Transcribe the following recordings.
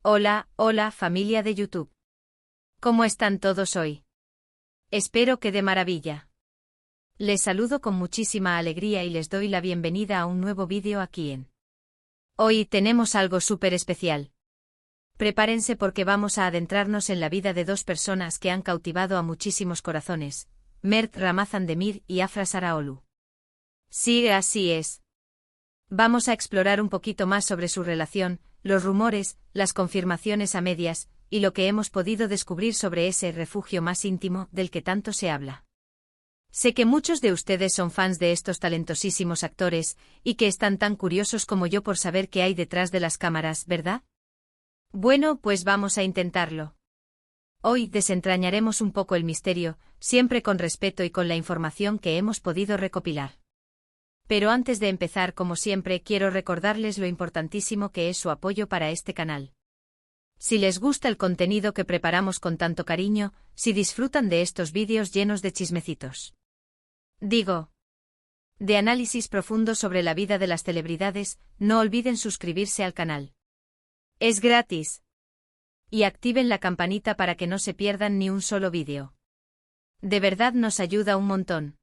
Hola, hola familia de YouTube. ¿Cómo están todos hoy? Espero que de maravilla. Les saludo con muchísima alegría y les doy la bienvenida a un nuevo vídeo aquí en. Hoy tenemos algo súper especial. Prepárense porque vamos a adentrarnos en la vida de dos personas que han cautivado a muchísimos corazones, Mert Ramazan Demir y Afra Saraolu. Sí, así es. Vamos a explorar un poquito más sobre su relación, los rumores, las confirmaciones a medias, y lo que hemos podido descubrir sobre ese refugio más íntimo del que tanto se habla. Sé que muchos de ustedes son fans de estos talentosísimos actores, y que están tan curiosos como yo por saber qué hay detrás de las cámaras, ¿verdad? Bueno, pues vamos a intentarlo. Hoy desentrañaremos un poco el misterio, siempre con respeto y con la información que hemos podido recopilar. Pero antes de empezar, como siempre, quiero recordarles lo importantísimo que es su apoyo para este canal. Si les gusta el contenido que preparamos con tanto cariño, si disfrutan de estos vídeos llenos de chismecitos. De análisis profundo sobre la vida de las celebridades, no olviden suscribirse al canal. Es gratis. Y activen la campanita para que no se pierdan ni un solo vídeo. De verdad nos ayuda un montón.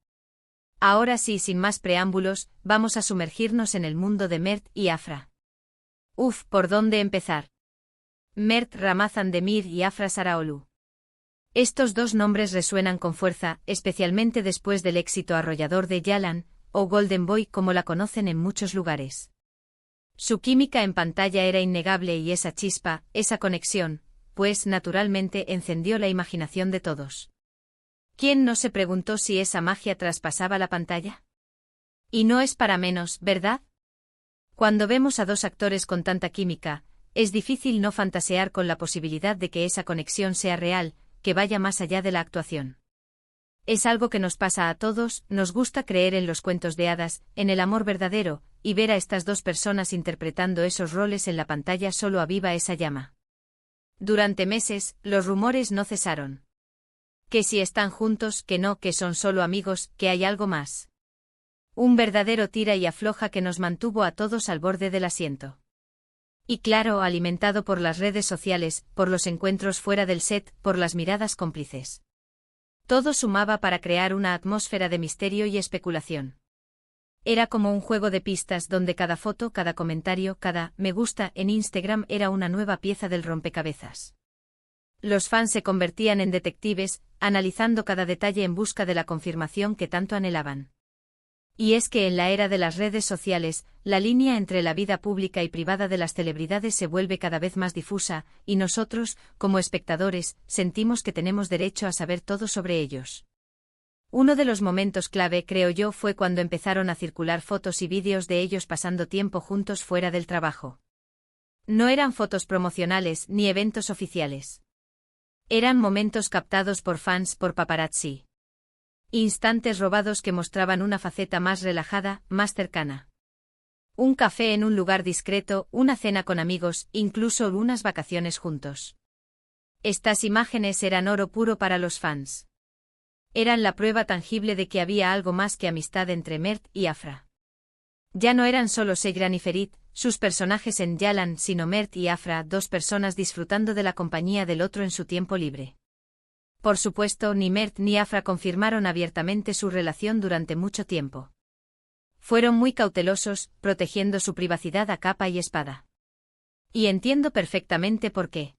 Ahora sí, sin más preámbulos, vamos a sumergirnos en el mundo de Mert y Afra. ¿Por dónde empezar? Mert Ramazan Demir y Afra Saraolu. Estos dos nombres resuenan con fuerza, especialmente después del éxito arrollador de Yalan, o Golden Boy como la conocen en muchos lugares. Su química en pantalla era innegable y esa chispa, esa conexión, pues naturalmente encendió la imaginación de todos. ¿Quién no se preguntó si esa magia traspasaba la pantalla? Y no es para menos, ¿verdad? Cuando vemos a dos actores con tanta química, es difícil no fantasear con la posibilidad de que esa conexión sea real, que vaya más allá de la actuación. Es algo que nos pasa a todos, nos gusta creer en los cuentos de hadas, en el amor verdadero, y ver a estas dos personas interpretando esos roles en la pantalla solo aviva esa llama. Durante meses, los rumores no cesaron. Que si están juntos, que no, que son solo amigos, que hay algo más. Un verdadero tira y afloja que nos mantuvo a todos al borde del asiento. Y claro, alimentado por las redes sociales, por los encuentros fuera del set, por las miradas cómplices. Todo sumaba para crear una atmósfera de misterio y especulación. Era como un juego de pistas donde cada foto, cada comentario, cada me gusta en Instagram era una nueva pieza del rompecabezas. Los fans se convertían en detectives, analizando cada detalle en busca de la confirmación que tanto anhelaban. Y es que en la era de las redes sociales, la línea entre la vida pública y privada de las celebridades se vuelve cada vez más difusa, y nosotros, como espectadores, sentimos que tenemos derecho a saber todo sobre ellos. Uno de los momentos clave, creo yo, fue cuando empezaron a circular fotos y vídeos de ellos pasando tiempo juntos fuera del trabajo. No eran fotos promocionales ni eventos oficiales. Eran momentos captados por fans, por paparazzi. Instantes robados que mostraban una faceta más relajada, más cercana. Un café en un lugar discreto, una cena con amigos, incluso unas vacaciones juntos. Estas imágenes eran oro puro para los fans. Eran la prueba tangible de que había algo más que amistad entre Mert y Afra. Ya no eran solo Seyran y Ferit, sus personajes en Yalan, sino Mert y Afra, dos personas disfrutando de la compañía del otro en su tiempo libre. Por supuesto, ni Mert ni Afra confirmaron abiertamente su relación durante mucho tiempo. Fueron muy cautelosos, protegiendo su privacidad a capa y espada. Y entiendo perfectamente por qué.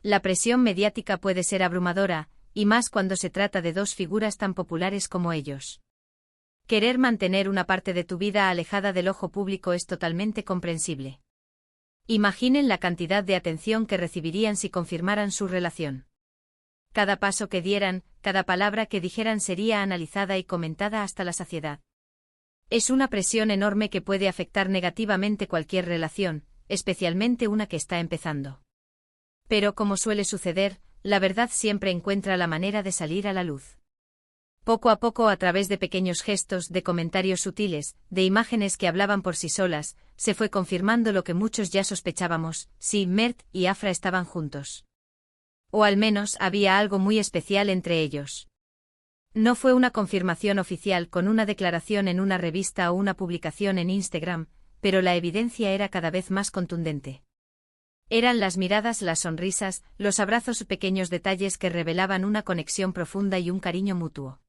La presión mediática puede ser abrumadora, y más cuando se trata de dos figuras tan populares como ellos. Querer mantener una parte de tu vida alejada del ojo público es totalmente comprensible. Imaginen la cantidad de atención que recibirían si confirmaran su relación. Cada paso que dieran, cada palabra que dijeran sería analizada y comentada hasta la saciedad. Es una presión enorme que puede afectar negativamente cualquier relación, especialmente una que está empezando. Pero como suele suceder, la verdad siempre encuentra la manera de salir a la luz. Poco a poco, a través de pequeños gestos, de comentarios sutiles, de imágenes que hablaban por sí solas, se fue confirmando lo que muchos ya sospechábamos: sí, Mert y Afra estaban juntos. O al menos había algo muy especial entre ellos. No fue una confirmación oficial con una declaración en una revista o una publicación en Instagram, pero la evidencia era cada vez más contundente. Eran las miradas, las sonrisas, los abrazos, pequeños detalles que revelaban una conexión profunda y un cariño mutuo.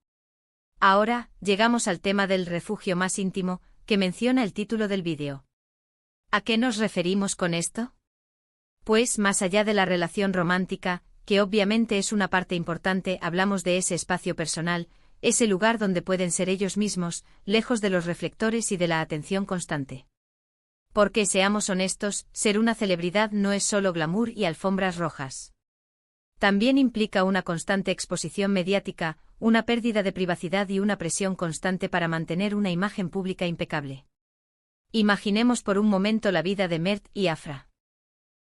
Ahora, llegamos al tema del refugio más íntimo, que menciona el título del vídeo. ¿A qué nos referimos con esto? Pues, más allá de la relación romántica, que obviamente es una parte importante, hablamos de ese espacio personal, ese lugar donde pueden ser ellos mismos, lejos de los reflectores y de la atención constante. Porque seamos honestos, ser una celebridad no es solo glamour y alfombras rojas. También implica una constante exposición mediática, una pérdida de privacidad y una presión constante para mantener una imagen pública impecable. Imaginemos por un momento la vida de Mert y Afra.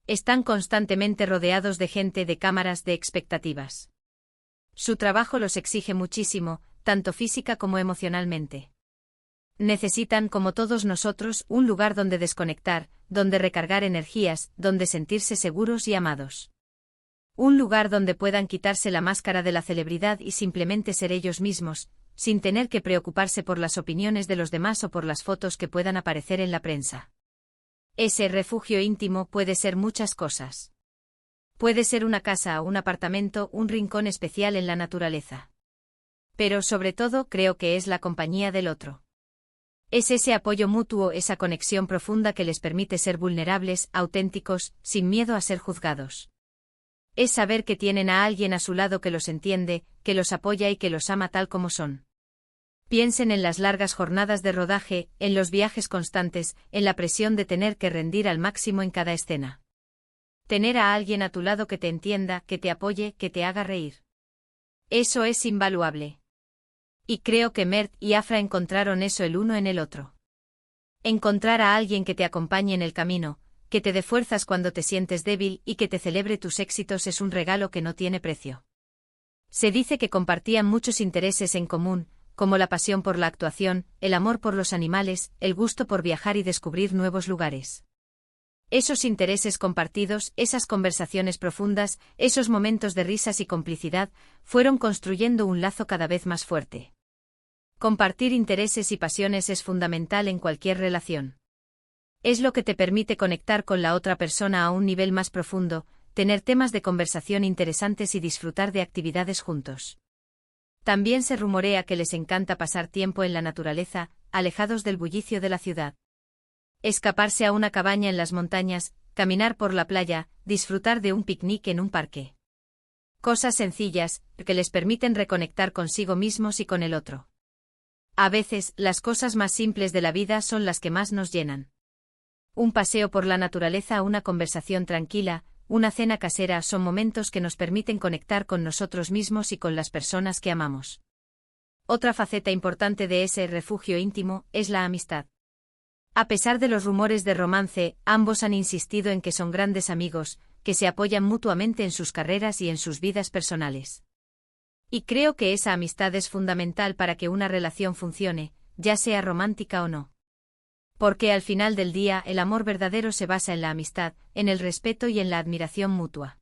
Están constantemente rodeados de gente, de cámaras, de expectativas. Su trabajo los exige muchísimo, tanto física como emocionalmente. Necesitan, como todos nosotros, un lugar donde desconectar, donde recargar energías, donde sentirse seguros y amados. Un lugar donde puedan quitarse la máscara de la celebridad y simplemente ser ellos mismos, sin tener que preocuparse por las opiniones de los demás o por las fotos que puedan aparecer en la prensa. Ese refugio íntimo puede ser muchas cosas. Puede ser una casa, un apartamento, un rincón especial en la naturaleza. Pero sobre todo creo que es la compañía del otro. Es ese apoyo mutuo, esa conexión profunda que les permite ser vulnerables, auténticos, sin miedo a ser juzgados. Es saber que tienen a alguien a su lado que los entiende, que los apoya y que los ama tal como son. Piensen en las largas jornadas de rodaje, en los viajes constantes, en la presión de tener que rendir al máximo en cada escena. Tener a alguien a tu lado que te entienda, que te apoye, que te haga reír. Eso es invaluable. Y creo que Mert y Afra encontraron eso el uno en el otro. Encontrar a alguien que te acompañe en el camino, que te dé fuerzas cuando te sientes débil y que te celebre tus éxitos es un regalo que no tiene precio. Se dice que compartían muchos intereses en común, como la pasión por la actuación, el amor por los animales, el gusto por viajar y descubrir nuevos lugares. Esos intereses compartidos, esas conversaciones profundas, esos momentos de risas y complicidad, fueron construyendo un lazo cada vez más fuerte. Compartir intereses y pasiones es fundamental en cualquier relación. Es lo que te permite conectar con la otra persona a un nivel más profundo, tener temas de conversación interesantes y disfrutar de actividades juntos. También se rumorea que les encanta pasar tiempo en la naturaleza, alejados del bullicio de la ciudad. Escaparse a una cabaña en las montañas, caminar por la playa, disfrutar de un picnic en un parque. Cosas sencillas, que les permiten reconectar consigo mismos y con el otro. A veces, las cosas más simples de la vida son las que más nos llenan. Un paseo por la naturaleza, una conversación tranquila, una cena casera son momentos que nos permiten conectar con nosotros mismos y con las personas que amamos. Otra faceta importante de ese refugio íntimo es la amistad. A pesar de los rumores de romance, ambos han insistido en que son grandes amigos, que se apoyan mutuamente en sus carreras y en sus vidas personales. Y creo que esa amistad es fundamental para que una relación funcione, ya sea romántica o no. Porque al final del día el amor verdadero se basa en la amistad, en el respeto y en la admiración mutua.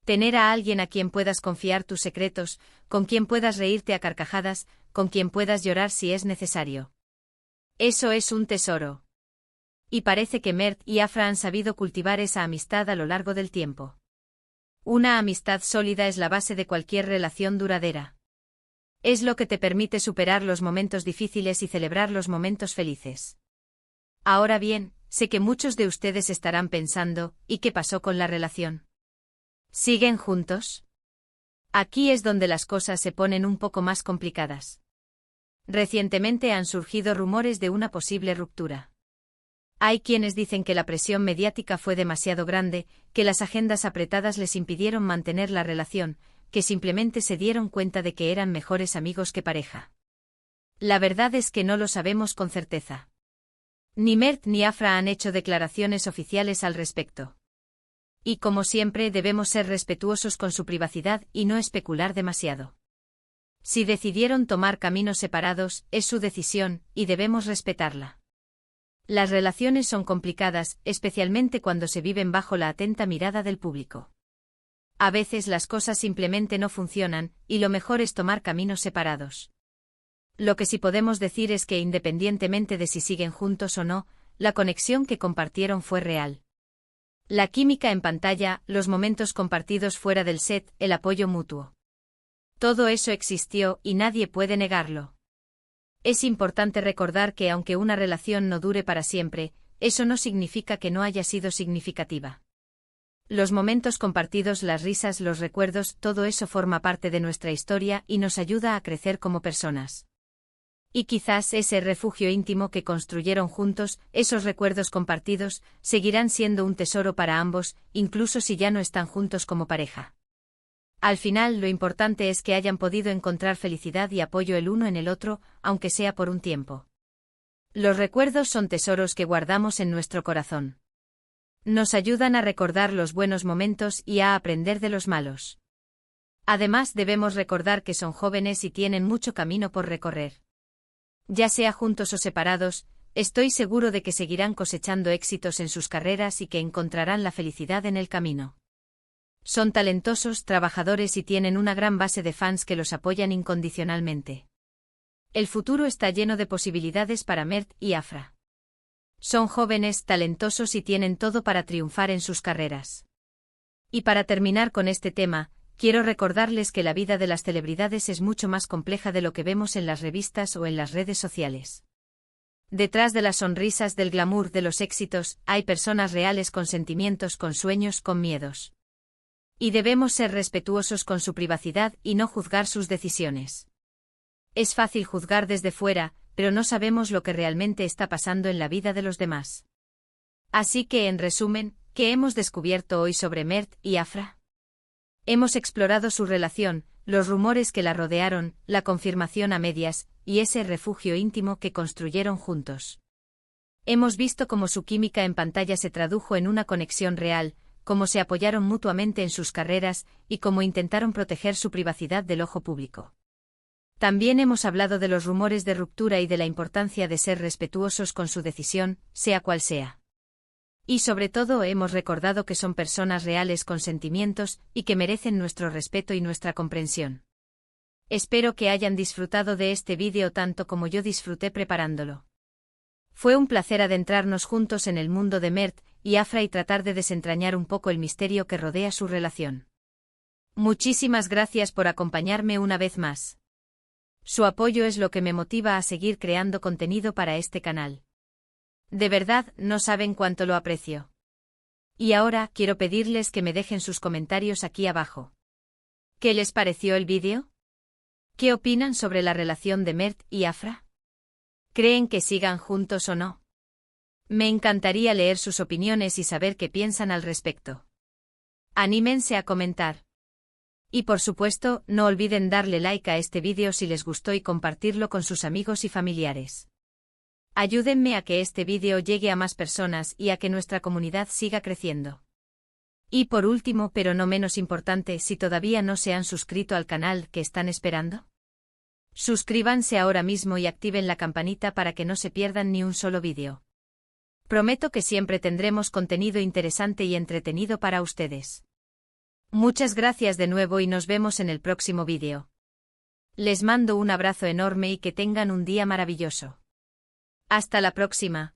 Tener a alguien a quien puedas confiar tus secretos, con quien puedas reírte a carcajadas, con quien puedas llorar si es necesario. Eso es un tesoro. Y parece que Mert y Afra han sabido cultivar esa amistad a lo largo del tiempo. Una amistad sólida es la base de cualquier relación duradera. Es lo que te permite superar los momentos difíciles y celebrar los momentos felices. Ahora bien, sé que muchos de ustedes estarán pensando, ¿y qué pasó con la relación? ¿Siguen juntos? Aquí es donde las cosas se ponen un poco más complicadas. Recientemente han surgido rumores de una posible ruptura. Hay quienes dicen que la presión mediática fue demasiado grande, que las agendas apretadas les impidieron mantener la relación, que simplemente se dieron cuenta de que eran mejores amigos que pareja. La verdad es que no lo sabemos con certeza. Ni Mert ni Afra han hecho declaraciones oficiales al respecto. Y como siempre debemos ser respetuosos con su privacidad y no especular demasiado. Si decidieron tomar caminos separados, es su decisión, y debemos respetarla. Las relaciones son complicadas, especialmente cuando se viven bajo la atenta mirada del público. A veces las cosas simplemente no funcionan, y lo mejor es tomar caminos separados. Lo que sí podemos decir es que independientemente de si siguen juntos o no, la conexión que compartieron fue real. La química en pantalla, los momentos compartidos fuera del set, el apoyo mutuo. Todo eso existió y nadie puede negarlo. Es importante recordar que aunque una relación no dure para siempre, eso no significa que no haya sido significativa. Los momentos compartidos, las risas, los recuerdos, todo eso forma parte de nuestra historia y nos ayuda a crecer como personas. Y quizás ese refugio íntimo que construyeron juntos, esos recuerdos compartidos, seguirán siendo un tesoro para ambos, incluso si ya no están juntos como pareja. Al final, lo importante es que hayan podido encontrar felicidad y apoyo el uno en el otro, aunque sea por un tiempo. Los recuerdos son tesoros que guardamos en nuestro corazón. Nos ayudan a recordar los buenos momentos y a aprender de los malos. Además, debemos recordar que son jóvenes y tienen mucho camino por recorrer. Ya sea juntos o separados, estoy seguro de que seguirán cosechando éxitos en sus carreras y que encontrarán la felicidad en el camino. Son talentosos, trabajadores y tienen una gran base de fans que los apoyan incondicionalmente. El futuro está lleno de posibilidades para Mert y Afra. Son jóvenes, talentosos y tienen todo para triunfar en sus carreras. Y para terminar con este tema, quiero recordarles que la vida de las celebridades es mucho más compleja de lo que vemos en las revistas o en las redes sociales. Detrás de las sonrisas, del glamour, de los éxitos, hay personas reales con sentimientos, con sueños, con miedos. Y debemos ser respetuosos con su privacidad y no juzgar sus decisiones. Es fácil juzgar desde fuera, pero no sabemos lo que realmente está pasando en la vida de los demás. Así que, en resumen, ¿qué hemos descubierto hoy sobre Mert y Afra? Hemos explorado su relación, los rumores que la rodearon, la confirmación a medias, y ese refugio íntimo que construyeron juntos. Hemos visto cómo su química en pantalla se tradujo en una conexión real, cómo se apoyaron mutuamente en sus carreras y cómo intentaron proteger su privacidad del ojo público. También hemos hablado de los rumores de ruptura y de la importancia de ser respetuosos con su decisión, sea cual sea. Y sobre todo hemos recordado que son personas reales con sentimientos y que merecen nuestro respeto y nuestra comprensión. Espero que hayan disfrutado de este vídeo tanto como yo disfruté preparándolo. Fue un placer adentrarnos juntos en el mundo de Mert y Afra y tratar de desentrañar un poco el misterio que rodea su relación. Muchísimas gracias por acompañarme una vez más. Su apoyo es lo que me motiva a seguir creando contenido para este canal. De verdad, no saben cuánto lo aprecio. Y ahora, quiero pedirles que me dejen sus comentarios aquí abajo. ¿Qué les pareció el vídeo? ¿Qué opinan sobre la relación de Mert y Afra? ¿Creen que sigan juntos o no? Me encantaría leer sus opiniones y saber qué piensan al respecto. Anímense a comentar. Y por supuesto, no olviden darle like a este vídeo si les gustó y compartirlo con sus amigos y familiares. Ayúdenme a que este vídeo llegue a más personas y a que nuestra comunidad siga creciendo. Y por último, pero no menos importante, si todavía no se han suscrito al canal, ¿qué están esperando? Suscríbanse ahora mismo y activen la campanita para que no se pierdan ni un solo vídeo. Prometo que siempre tendremos contenido interesante y entretenido para ustedes. Muchas gracias de nuevo y nos vemos en el próximo vídeo. Les mando un abrazo enorme y que tengan un día maravilloso. Hasta la próxima.